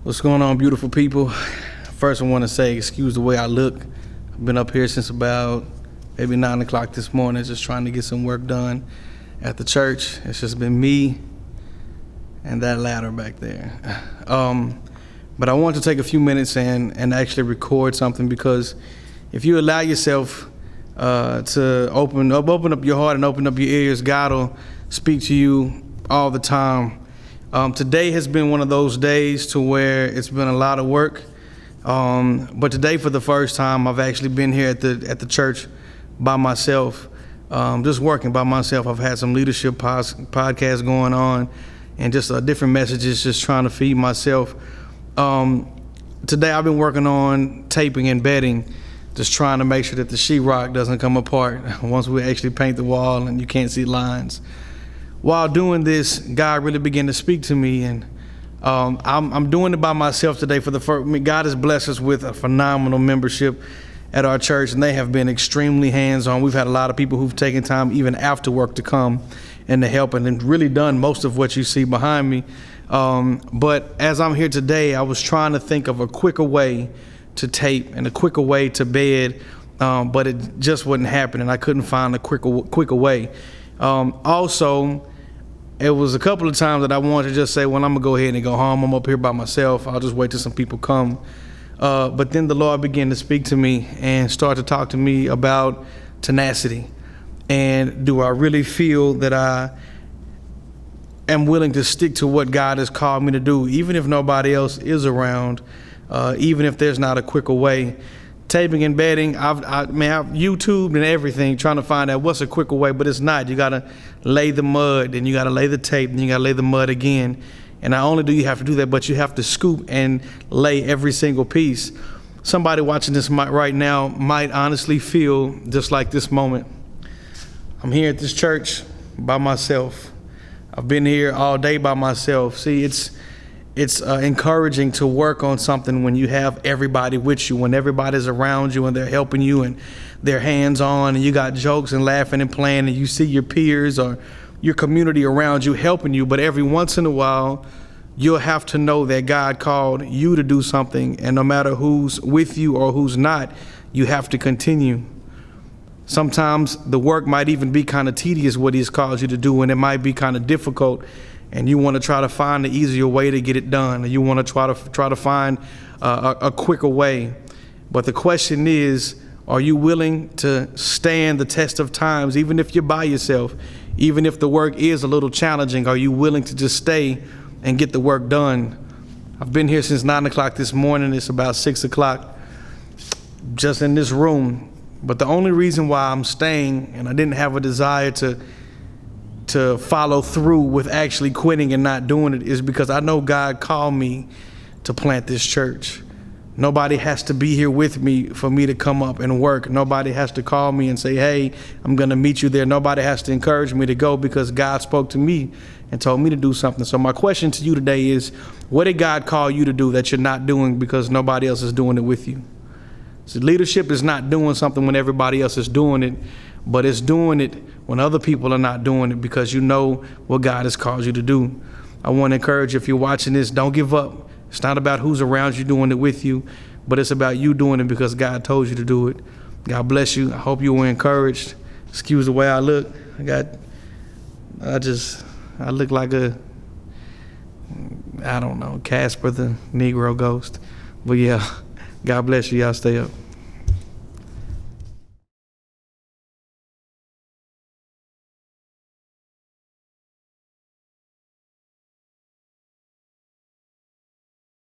What's going on, beautiful people? First, I want to say, excuse the way I look. I've been up here since about maybe 9 o'clock this morning, just trying to get some work done at the church. It's just been me and that ladder back there. But I want to take a few minutes and actually record something, because if you allow yourself to open up your heart and open up your ears, God will speak to you all the time. Today has been one of those days to where it's been a lot of work. But today, for the first time, I've actually been here at the church by myself, just working by myself. I've had some leadership podcasts going on and just different messages, just trying to feed myself. Today I've been working on taping and bedding, just trying to make sure that the sheetrock doesn't come apart once we actually paint the wall and you can't see lines. While doing this, God really began to speak to me, and I'm doing it by myself today. For the first, God has blessed us with a phenomenal membership at our church, and they have been extremely hands-on. We've had a lot of people who've taken time even after work to come and to help, and really done most of what you see behind me. But as I'm here today, I was trying to think of a quicker way to tape and a quicker way to bed, but it just wasn't happening. I couldn't find a quicker way. Also, it was a couple of times that I wanted to just say, well, I'm gonna go ahead and go home. I'm up here by myself. I'll just wait till some people come. But then the Lord began to speak to me and start to talk to me about tenacity. And do I really feel that I am willing to stick to what God has called me to do, even if nobody else is around, even if there's not a quicker way? Taping and bedding, I've YouTubed and everything, trying to find out what's a quicker way, but it's not. You gotta lay the mud, and you gotta lay the tape, and you gotta lay the mud again. And not only do you have to do that, but you have to scoop and lay every single piece. Somebody watching this right now might honestly feel just like this moment. I'm here at this church by myself. I've been here all day by myself. See, it's encouraging to work on something when you have everybody with you, when everybody's around you and they're helping you and they're hands-on, and you got jokes and laughing and playing, and you see your peers or your community around you helping you. But every once in a while, you'll have to know that God called you to do something, and no matter who's with you or who's not, you have to continue. Sometimes the work might even be kind of tedious, what He's called you to do, and it might be kind of difficult, and you want to try to find the easier way to get it done, and you want to try to find a quicker way. But the question is, are you willing to stand the test of times, even if you're by yourself, even if the work is a little challenging? Are you willing to just stay and get the work done? I've been here since 9 o'clock this morning. It's about 6 o'clock, just in this room. But the only reason why I'm staying, and I didn't have a desire to follow through with actually quitting and not doing it, is because I know God called me to plant this church. Nobody has to be here with me for me to come up and work. Nobody has to call me and say, hey, I'm gonna meet you there. Nobody has to encourage me to go, because God spoke to me and told me to do something. So my question to you today is, what did God call you to do that you're not doing because nobody else is doing it with you? So leadership is not doing something when everybody else is doing it, but it's doing it when other people are not doing it, because you know what God has called you to do. I want to encourage you, if you're watching this, don't give up. It's not about who's around you doing it with you, but it's about you doing it because God told you to do it. God bless you. I hope you were encouraged. Excuse the way I look. I look like I don't know, Casper the Negro ghost. But yeah, God bless you. Y'all stay up.